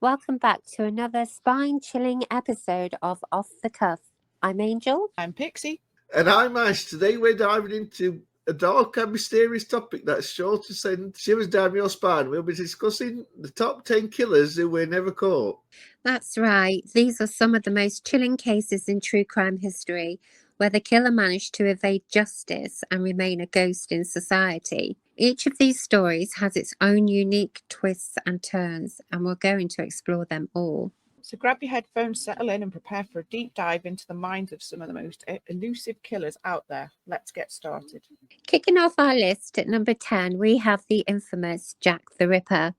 Welcome back to another spine-chilling episode of Off the Cuff. I'm Angel. I'm Pixie. And I'm Ash. Today we're diving into a dark and mysterious topic that's sure to send shivers down your spine. We'll be discussing the top 10 killers who were never caught. That's right. These are some of the most chilling cases in true crime history, where the killer managed to evade justice and remain a ghost in society. Each of these stories has its own unique twists and turns, and we're going to explore them all. So grab your headphones, settle in, and prepare for a deep dive into the minds of some of the most elusive killers out there. Let's get started. Kicking off our list at number 10, we have the infamous Jack the Ripper.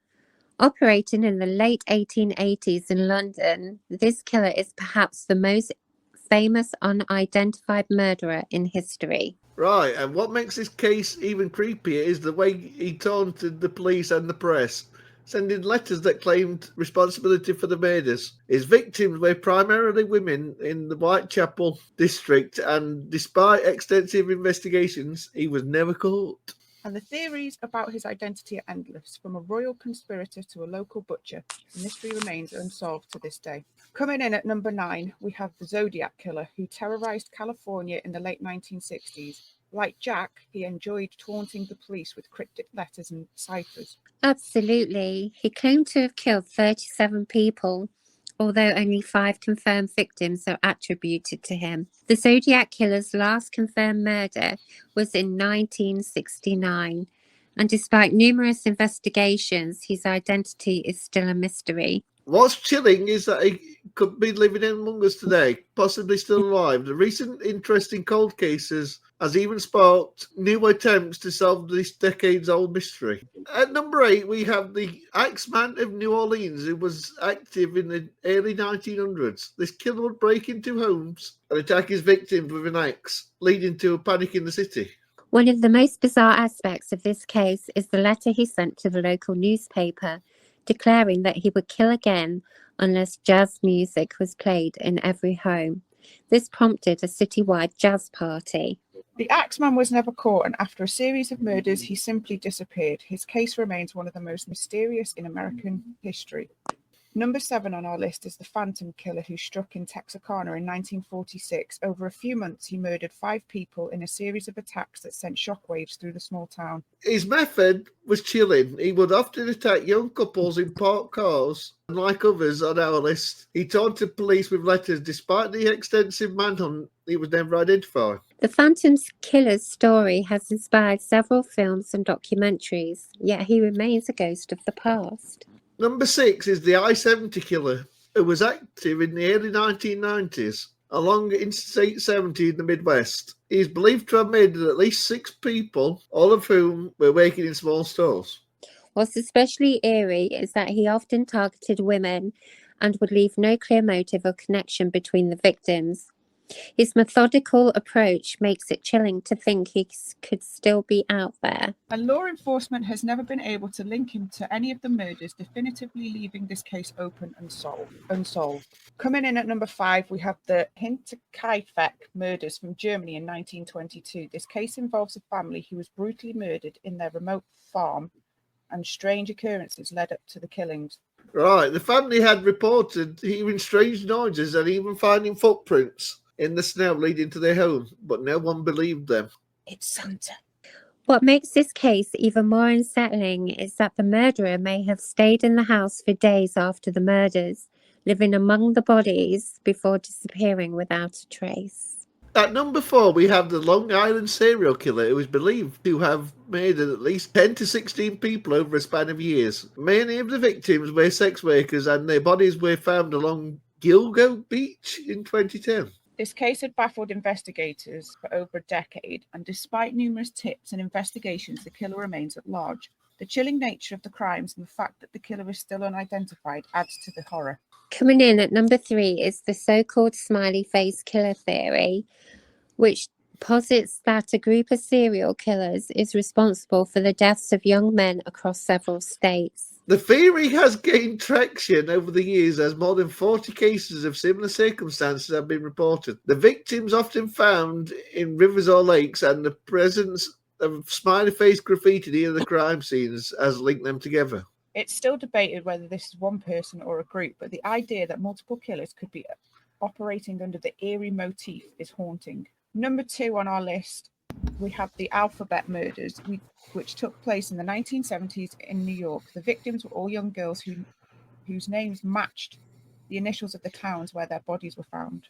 Operating in the late 1880s in London, this killer is perhaps the most famous unidentified murderer in history. Right, and what makes this case even creepier is the way he taunted the police and the press, sending letters that claimed responsibility for the murders. His victims were primarily women in the Whitechapel district, and despite extensive investigations, he was never caught. And the theories about his identity are endless, from a royal conspirator to a local butcher. The mystery remains unsolved to this day. Coming in at number 9, we have the Zodiac Killer, who terrorized California in the late 1960s. Like Jack, he enjoyed taunting the police with cryptic letters and ciphers. Absolutely. He claimed to have killed 37 people, although only 5 confirmed victims are attributed to him. The Zodiac Killer's last confirmed murder was in 1969, and despite numerous investigations, his identity is still a mystery. What's chilling is that he could be living among us today, possibly still alive. The recent interest in cold cases has even sparked new attempts to solve this decades-old mystery. At number 8, we have the Axeman of New Orleans, who was active in the early 1900s. This killer would break into homes and attack his victims with an axe, leading to a panic in the city. One of the most bizarre aspects of this case is the letter he sent to the local newspaper, declaring that he would kill again unless jazz music was played in every home. This prompted a citywide jazz party. The Axeman was never caught, and after a series of murders, he simply disappeared. His case remains one of the most mysterious in American history. Number 7 on our list is the Phantom Killer, who struck in Texarkana in 1946. Over a few months, he murdered 5 people in a series of attacks that sent shockwaves through the small town. His method was chilling. He would often attack young couples in parked cars, and like others on our list, he taunted police with letters. Despite the extensive manhunt, he was never identified. The Phantom Killer's story has inspired several films and documentaries, yet he remains a ghost of the past. Number 6 is the I-70 Killer, who was active in the early 1990s along Interstate 70 in the Midwest. He is believed to have murdered at least 6 people, all of whom were working in small stores. What's especially eerie is that he often targeted women and would leave no clear motive or connection between the victims. His methodical approach makes it chilling to think he could still be out there. And law enforcement has never been able to link him to any of the murders, definitively leaving this case open and unsolved. Coming in at number 5, we have the Hintk murders from Germany in 1922. This case involves a family who was brutally murdered in their remote farm, and strange occurrences led up to the killings. Right, the family had reported hearing strange noises and even finding footprints in the snow leading to their home, but no one believed them. It's Santa. What makes this case even more unsettling is that the murderer may have stayed in the house for days after the murders, living among the bodies before disappearing without a trace. At number 4, we have the Long Island serial killer, who is believed to have murdered at least 10 to 16 people over a span of years. Many of the victims were sex workers, and their bodies were found along Gilgo Beach in 2010. This case had baffled investigators for over a decade, and despite numerous tips and investigations, the killer remains at large. The chilling nature of the crimes and the fact that the killer is still unidentified adds to the horror. Coming in at number 3 is the so-called smiley face killer theory, which posits that a group of serial killers is responsible for the deaths of young men across several states. The theory has gained traction over the years as more than 40 cases of similar circumstances have been reported. The victims often found in rivers or lakes, and the presence of smiley face graffiti near the crime scenes has linked them together. It's still debated whether this is one person or a group, but the idea that multiple killers could be operating under the eerie motif is haunting. Number 2 on our list, we have the alphabet murders, which took place in the 1970s in New York. The victims were all young girls whose names matched the initials of the towns where their bodies were found.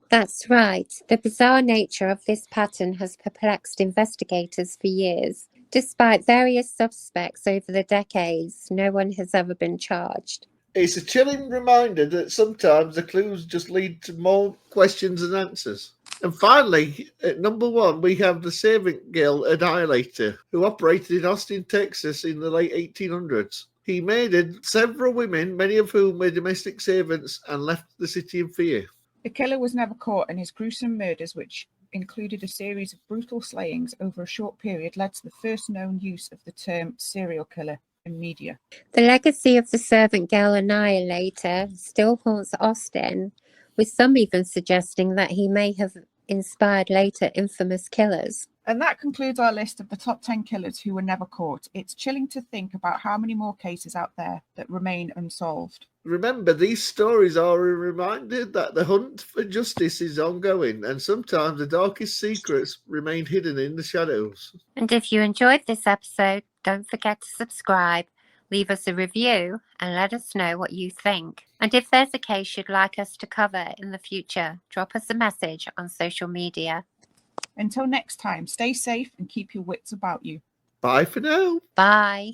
That's right. The bizarre nature of this pattern has perplexed investigators for years. Despite various suspects over the decades, no one has ever been charged. It's a chilling reminder that sometimes the clues just lead to more questions than answers. And finally, at number 1, we have the servant girl annihilator, who operated in Austin, Texas in the late 1800s. He murdered several women, many of whom were domestic servants, and left the city in fear. The killer was never caught, and his gruesome murders, which included a series of brutal slayings over a short period, led to the first known use of the term serial killer in media. The legacy of the servant girl annihilator still haunts Austin, with some even suggesting that he may have inspired later infamous killers. And that concludes our list of the top 10 killers who were never caught. It's chilling to think about how many more cases out there that remain unsolved. Remember, these stories are a reminder that the hunt for justice is ongoing, and sometimes the darkest secrets remain hidden in the shadows. And if you enjoyed this episode, don't forget to subscribe, leave us a review, and let us know what you think. And if there's a case you'd like us to cover in the future, drop us a message on social media. Until next time, stay safe and keep your wits about you. Bye for now. Bye.